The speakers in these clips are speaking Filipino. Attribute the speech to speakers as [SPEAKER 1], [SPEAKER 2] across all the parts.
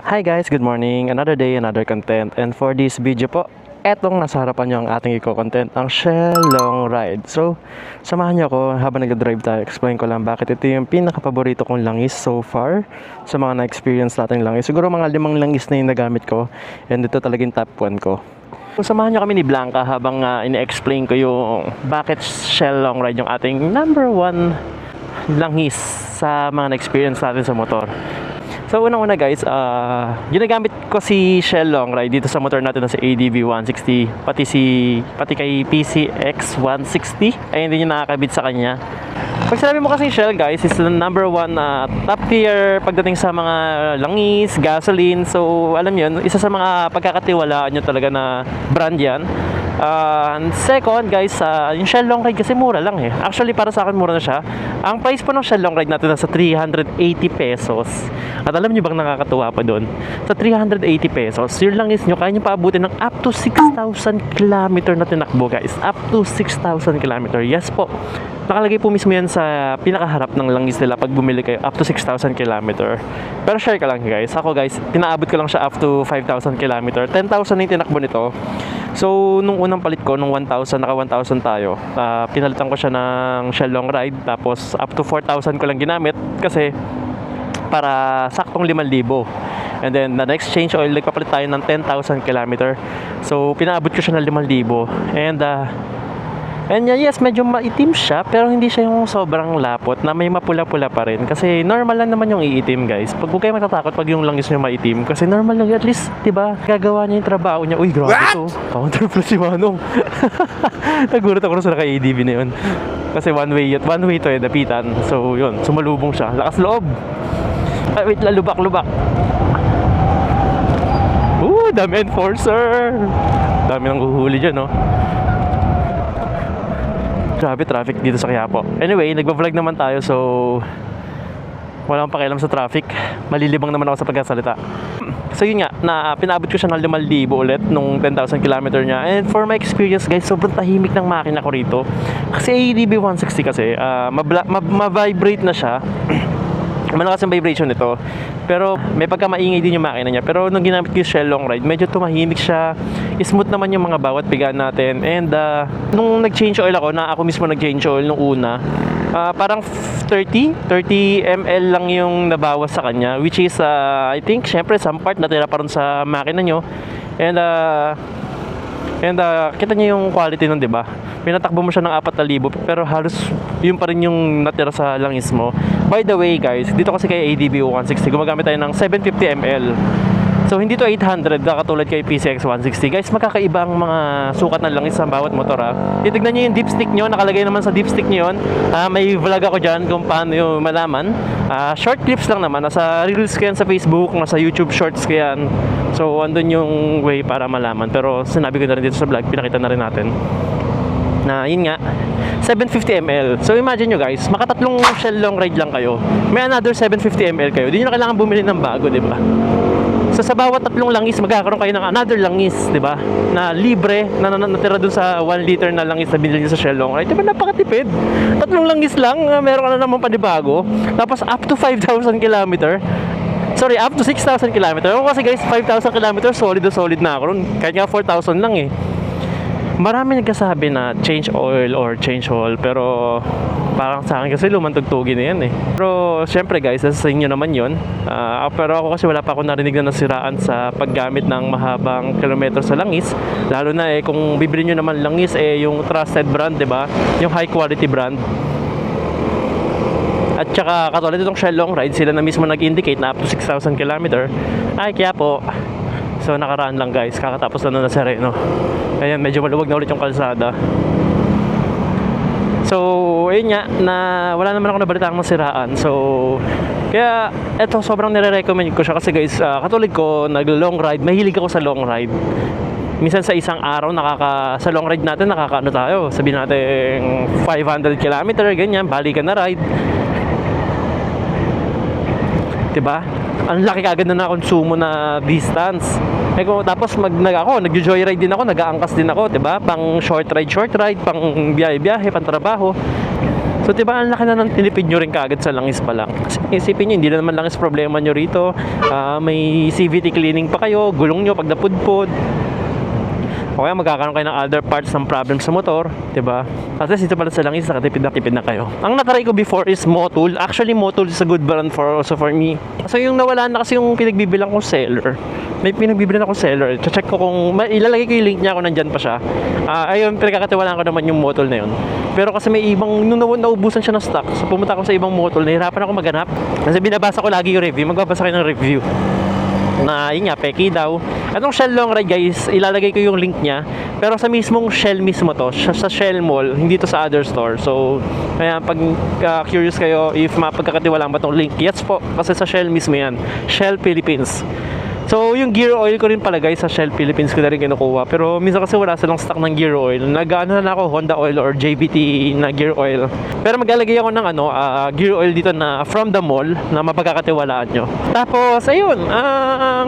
[SPEAKER 1] Hi guys, good morning. Another day, another content. And for this video po, etong nasa harapan nyo ang ating content ang Shell Long Ride. So, samahan nyo ako habang nag-drive tayo. Explain ko lang bakit ito yung pinaka-paborito kong langis so far sa mga na-experience natin langis. Siguro mga 5 langis na yung nagamit ko. And ito talagang top 1 ko. So, samahan nyo kami ni Blanca habang ine-explain ko yung bakit Shell Long Ride yung ating number 1 langis sa mga na-experience natin sa motor. So unang-una guys, ginagamit ko si Shell Long Ride dito sa motor natin na sa ADV 160 pati kay PCX 160 ay hindi niya nakakabit sa kanya. Pag sinabi mo kasi Shell guys is the number 1 top tier pagdating sa mga langis, gasoline. So alam yun, isa sa mga pagkakatiwalaan nyo talaga na brand yan. Second guys, yung Shell Long Ride kasi mura lang eh. Actually para sa akin mura na siya. Ang price po ng Shell Long Ride natin nasa 380 pesos. At alam nyo bang nakakatuwa pa doon? Sa 380 pesos, yung langis nyo kaya nyo paabutin ng up to 6,000 km na tinakbo guys. Up to 6,000 km. Yes po. Nakalagay po mismo yan sa pinakaharap ng langis nila pag bumili kayo up to 6,000 km. Pero share ka lang guys. Ako guys, pinaabot ko lang siya up to 5,000 km. 10,000 na yung tinakbo nito. So, nung unang palit ko, nung 1,000, naka 1,000 tayo, pinalitan ko siya ng Shell Long Ride. Tapos, up to 4,000 ko lang ginamit kasi para saktong 5,000. And then, the next change oil, nagpapalit tayo ng 10,000 km. So, pinaabot ko siya ng 5,000. And yes, medyo maitim siya, pero hindi siya yung sobrang lapot na may mapula-pula pa rin. Kasi normal lang naman yung iitim, guys. Huwag kayo matatakot pag yung langis nyo maitim. Kasi normal lang, at least, diba, gagawa niya yung trabaho niya. Uy, grabe to. Counter plus si Manong. Nagulat ako sa naka-ADV na yun. Kasi one way to dapitan. So, yun, sumalubong siya. Lakas loob. Ay, wait, lubak. Dami enforcer. Dami nang huhuli dyan, no? Grabe traffic dito sa Quiapo. Anyway, nagba-vlog naman tayo, so wala akong pakialam sa traffic. Malilibang naman ako sa pagkasalita. So yun nga, pinaabot ko siya ng 5,000 ulit nung 10,000 km niya. And for my experience guys, sobrang tahimik ng makina ko rito. Kasi ADB 160 kasi, ma-vibrate na siya. Malakas yung vibration nito. Pero may pagkamaingay din yung makina niya. Pero nung ginamit ko yung Shell Long Ride, medyo tumahimik siya. Smooth naman yung mga bawat pigaan natin. And nung nag-change oil ako mismo nag-change oil nung una, parang 30 ml lang yung nabawas sa kanya. Which is, I think, syempre, some part natira pa rin sa makina nyo. And kita niyo yung quality nun, di ba? Pinatakbo mo siya ng 4,000 pero halos yun pa rin yung natira sa langis mo. By the way guys, dito kasi kay ADB 160 gumagamit tayo ng 750 ml. So hindi to 800 katulad kay PCX 160. Guys, magkakaiba ang mga sukat ng langis sa bawat motor Titignan niyo yung dipstick niyo, nakalagay naman sa dipstick niyo yun. May vlog ako diyan kung paano yung malaman. Short clips lang naman, nasa Reels ko yan sa Facebook, nasa YouTube Shorts ko yan. So andun yung way para malaman. Pero sinabi ko na rin dito sa vlog, pinakita na rin natin na yun nga 750 ml. So imagine nyo guys, makatatlong Shell Long Ride lang kayo, may another 750 ml kayo, di nyo na kailangan bumili ng bago, di ba? So sa bawat tatlong langis magkakaroon kayo ng another langis, di ba? Na libre na natira dun sa 1 liter na langis na binili nyo sa Shell Long Ride. Di ba napakatipid? Tatlong langis lang, meron ka na naman panibago. Tapos up to 5,000 km. Sorry, up to 6,000 km. Ako kasi guys, 5,000 km solid na ako ron. Kahit nga 4,000 lang eh. Marami nagkasabi na change oil or change oil, pero parang sa akin kasi lumantugtugin na yan eh. Pero syempre guys, sa inyo naman yun. Pero ako kasi wala pa ako narinig na nasiraan sa paggamit ng mahabang kilometro sa langis. Lalo na kung bibili nyo naman langis yung trusted brand, diba? Yung high quality brand. At saka katulad itong Shell Long Ride, sila na mismo nag-indicate na up to 6,000 km. Ay, kaya po. So nakaraan lang guys, kakatapos na Sereno. Ayan, medyo maluwag na ulit yung kalsada. So ayun nga, na wala naman ako nabalitaan ng siraan. So kaya eto, sobrang nire-recommend ko siya kasi guys, katulad ko, nag-long ride, mahilig ako sa long ride. Minsan sa isang araw sa long ride natin nakakaano tayo, sabihin natin 500 km, ganyan, balikan na ride. Diba? Ang laki kagad na konsumo na distance. Tapos nag-joyride din ako, nag-aangkas din ako, 'di ba? Pang short ride, pang biyahe, pang trabaho. So diba ang laki na ng tinipid nyo rin kaagad sa langis pa lang. Kasi isipin nyo, hindi na naman langis problema nyo rito. May CVT cleaning pa kayo, gulong nyo pag napudpod. O kaya magkakaroon kayo ng other parts ng problem sa motor, diba? At least ito pala sa langis, nakatipid na kayo. Ang natry ko before is Motul. Actually, Motul is a good brand also for me. So yung nawala na kasi yung pinagbibilang ko seller. May pinagbibilang ako seller. Check ko kung ilalagay ko yung link niya kung nandyan pa siya. Ayun, pinagkakatiwalaan ko naman yung Motul na yun. Pero kasi may ibang, nung naubusan siya ng stock, so pumunta ako sa ibang Motul, nahirapan ako maghanap. Kasi binabasa ko lagi yung review, magbabasa kayo ng review. Na yun nga, peki daw. Anong Shell Long Ride guys, ilalagay ko yung link niya. Pero sa mismong Shell mismo to, sa Shell Mall, hindi to sa other store. So, kaya pag curious kayo if mapagkakatiwalaan ba tong link, yes po, kasi sa Shell mismo yan, Shell Philippines. So, yung gear oil ko rin pala guys, sa Shell Philippines ko na rin kinukuha. Pero minsan kasi wala silang stock ng gear oil. Nag-ano na ako, Honda oil or JBT na gear oil. Pero maglalagay ako ng gear oil dito na from the mall na mapagkakatiwalaan nyo. Tapos, ayun,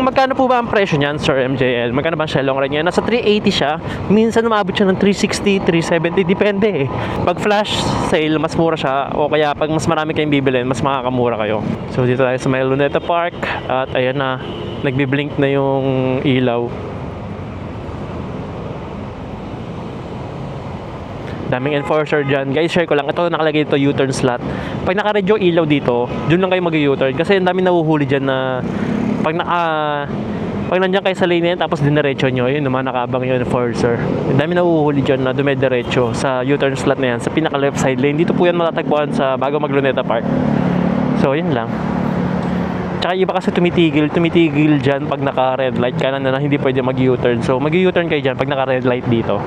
[SPEAKER 1] magkano po ba ang presyo niyan, Sir MJL? Magkano ba ang Shell Long Ride niya? Nasa 380 siya. Minsan umabot siya ng 360, 370, depende eh. Pag flash sale, mas mura siya. O kaya pag mas marami kayong bibilin, mas makakamura kayo. So, dito tayo sa may Luneta Park. At ayan na, nagbi-blink na yung ilaw. Daming enforcer dyan. Guys, share ko lang. Ito nakalagay dito, U-turn slot. Pag naka-red yung ilaw dito, dun lang kayo mag-U-turn. Kasi ang daming nahuhuli dyan na pag nandiyan kayo sa lane yan, tapos diniretso nyo, yun naman nakabang yung enforcer. Ang daming nahuhuli dyan na dumidiretso sa U-turn slot na yan, sa pinaka-left side lane. Dito po yan matatagpuan sa bago mag-Luneta Park. So, yun lang. Tsaka iba kasi tumitigil dyan pag naka-red light ka na hindi pwede mag-U-turn. So, mag-U-turn kayo dyan pag naka-red light dito.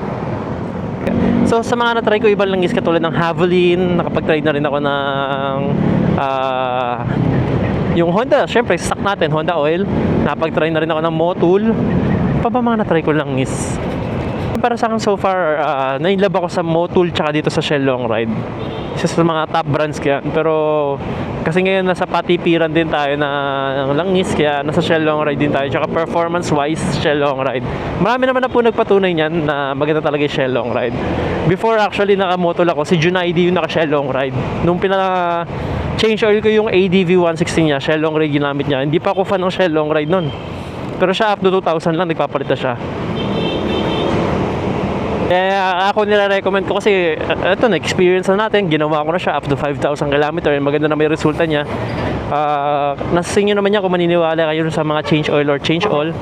[SPEAKER 1] So, sa mga na-try ko ibang langis katulad ng Havilene, nakapag-try na rin ako ng yung Honda, syempre, stock natin, Honda oil. Nakapag-try na rin ako ng Motul. Pa ba mga na-try ko langis? Para sa akin so far, nainlove ako sa Motul tsaka dito sa Shell Long Ride. Isa sa mga top brands kaya. Pero kasi ngayon nasa patipiran din tayo ng langis, kaya nasa Shell Long Ride din tayo. Tsaka performance wise, Shell Long Ride. Marami naman na po nagpatunay niyan na maganda talaga yung Shell Long Ride. Before actually naka-Motul ako, si Junaidi yung naka-Shell Long Ride. Nung change oil ko yung ADV 160 niya, Shell Long Ride ginamit niya. Hindi pa ako fan ng Shell Long Ride nun. Pero siya up to 2,000 lang, nagpapalit na siya. Ako nire-recommend ko kasi ito na-experience na natin, ginawa ko na siya up to 5,000 km, maganda na may resulta niya. Nasa inyo naman yan kung maniniwala kayo sa mga change oil or change all.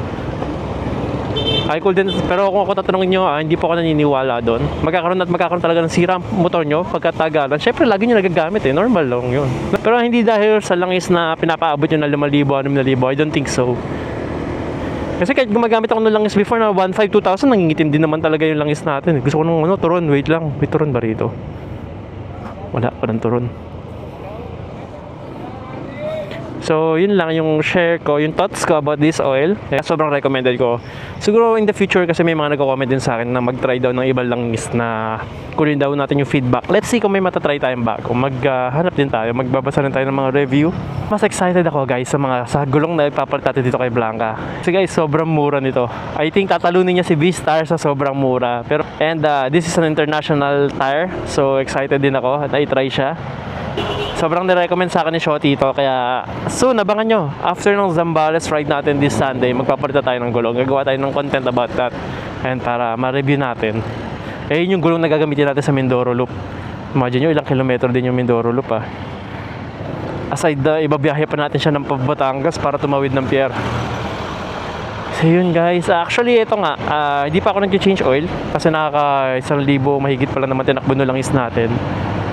[SPEAKER 1] Pero kung ako tatanungin nyo, hindi po ako naniniwala doon. Magkakaroon talaga ng sira motor nyo pagkatagalan. Syempre lagi nyo nagagamit normal lang yun. Pero hindi dahil sa langis na pinapaabot nyo na 5,000, 6,000, I don't think so. Kasi kahit gumagamit ako ng langis before na 1,500, 2,000, nangingitim din naman talaga yung langis natin. Gusto ko nung turon, wait lang. May turon ba rito? Wala turon. So, yun lang yung share ko, yung thoughts ko about this oil. Sobrang recommended ko. Siguro in the future kasi may mga nagko-comment din sa akin na mag-try daw ng ibang langis na kunin daw natin yung feedback. Let's see kung may matatry tayong bago. Maghanap din tayo, magbabasa rin tayo ng mga review. Mas excited ako guys sa gulong na ipapalit natin dito kay Blanca. Kasi guys, sobrang mura nito. I think tatalunin niya si V-Star sa sobrang mura. This is an international tire. So, excited din ako at i-try siya. Sobrang nirecommend sa akin ni Shotty ito. Kaya soon, abangan nyo. After ng Zambales ride natin this Sunday, magpapalit tayo ng gulong. Gagawa tayo ng content about that. And para ma-review natin. Yun yung gulong na gagamitin natin sa Mindoro Loop. Imagine nyo, ilang kilometro din yung Mindoro Loop Aside ibabiyahe pa natin siya ng Batangas para tumawid ng pier. So yun guys, actually ito nga, hindi pa ako nag-change oil. Kasi nakaka 1,000 mahigit pala naman tinakbo no langis natin.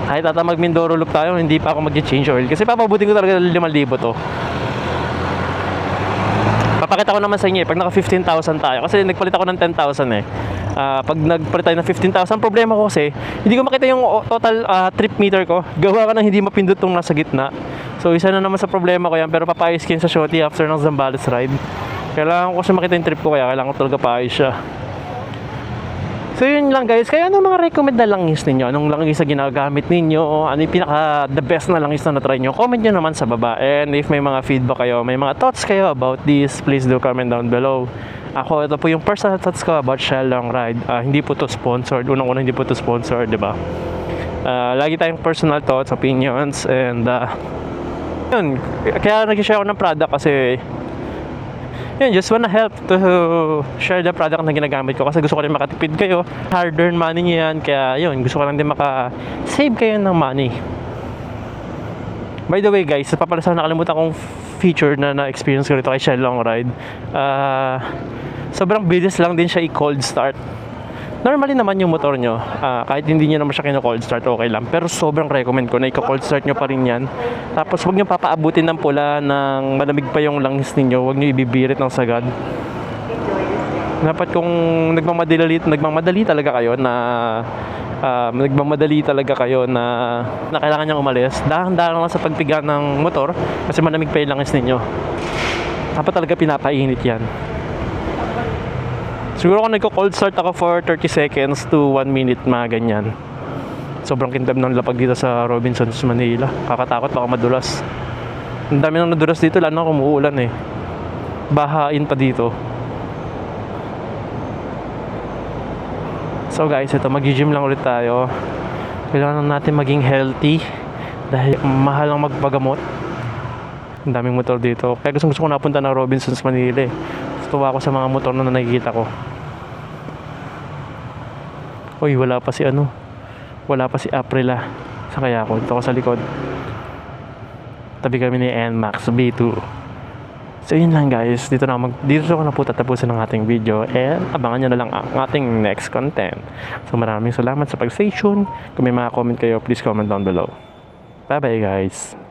[SPEAKER 1] Kahit mag Mindoro Loop tayo, hindi pa ako mag-change oil. Kasi papabutin ko talaga 5,000 to. Papakita ko naman sa inyo pag naka 15,000 tayo. Kasi nagpalit ako ng 10,000 pag nagpalit tayo ng 15,000, problema ko kasi hindi ko makita yung total trip meter ko. Gawa ka ng hindi mapindot tong nasa gitna. So isa na naman sa problema ko yan. Pero papaayos ko yun sa Shotty after ng Zambales ride. Kailangan ko siya makita yung trip ko, kaya kailangan ko talaga paayos siya. So yun lang guys, kaya anong mga recommend na langis ninyo? Anong langis na ginagamit ninyo? Ano yung the best na langis na na-try nyo? Comment nyo naman sa baba. And if may mga feedback kayo, may mga thoughts kayo about this, please do comment down below. Ako, ito po yung personal thoughts ko about Shell Long Ride. Hindi po to sponsored. Unang-una hindi po to sponsored, di ba? Lagi tayong personal thoughts, opinions, and yun, kaya nag-share ako ng product kasi yun, just wanna help to share the product na ginagamit ko kasi gusto ko rin makatipid kayo. Hard-earned money niyo yan, kaya yun, gusto ko lang din maka-save kayo ng money. By the way guys, papala sa nakalimutan kong feature na na-experience ko rito kay Shell Long Ride. Sobrang bilis lang din siya i-cold start. Normally naman yung motor nyo, kahit hindi nyo naman siya kino-cold start, okay lang. Pero sobrang recommend ko na i-cold start nyo pa rin yan. Tapos huwag nyo papaabutin ng pula ng malamig pa yung langis ninyo. Huwag nyo ibibirit ng sagad. Dapat kung nagmamadali talaga kayo na kailangan nyo umalis, dahan-dahan lang sa pagpiga ng motor kasi malamig pa yung langis ninyo. Dapat talaga pinapainit yan. Siguro kung nagko-cold start ako for 30 seconds to 1 minute, mga ganyan. Sobrang kintab ng lapag dito sa Robinsons, Manila. Kakatakot, baka madulas. Ang dami nang nadulas dito, lalo na kung umuulan eh. Bahain pa dito. So guys, ito, mag-gym lang ulit tayo. Kailangan natin maging healthy dahil mahal ang magpagamot. Ang daming motor dito. Kaya gusto ko napunta ng Robinsons, Manila eh. Tuwa ako sa mga motor na nakikita ko. Uy, wala pa si April sa kaya ako. Dito ako sa likod. Tabi kami ni NMAX B2. So yun lang guys. Dito ako na po tatapusin ng ating video. And abangan nyo na lang ang ating next content. So maraming salamat sa pag-stay tuned. Kung may mga comment kayo, please comment down below. Bye bye guys.